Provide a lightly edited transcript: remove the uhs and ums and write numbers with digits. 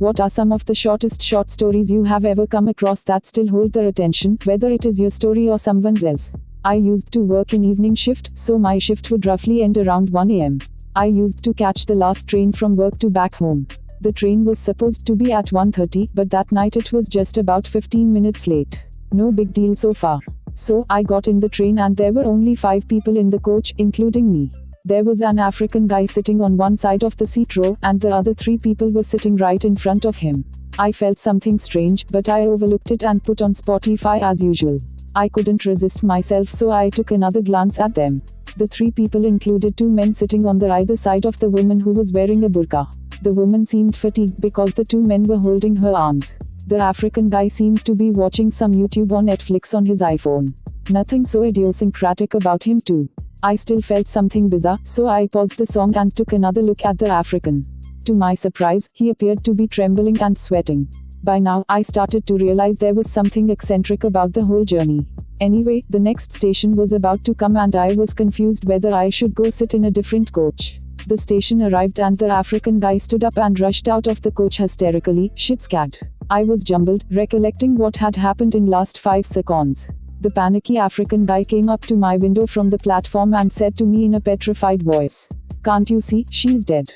What are some of the shortest short stories you have ever come across that still hold their attention, whether it is your story or someone else? I used to work in evening shift, so my shift would roughly end around 1 am. I used to catch the last train from work to back home. The train was supposed to be at 1:30, but that night it was just about 15 minutes late. No big deal so far. So, I got in the train and there were only 5 people in the coach, including me. There was an African guy sitting on one side of the seat row, and the other 3 people were sitting right in front of him. I felt something strange, but I overlooked it and put on Spotify as usual. I couldn't resist myself, so I took another glance at them. The 3 people included 2 men sitting on the either side of the woman who was wearing a burqa. The woman seemed fatigued because the 2 men were holding her arms. The African guy seemed to be watching some YouTube or Netflix on his iPhone. Nothing so idiosyncratic about him too. I still felt something bizarre, so I paused the song and took another look at the African. To my surprise, he appeared to be trembling and sweating. By now, I started to realize there was something eccentric about the whole journey. Anyway, the next station was about to come and I was confused whether I should go sit in a different coach. The station arrived and the African guy stood up and rushed out of the coach hysterically, shit-scared. I was jumbled, recollecting what had happened in last 5 seconds. The panicky African guy came up to my window from the platform and said to me in a petrified voice, "Can't you see, she's dead?"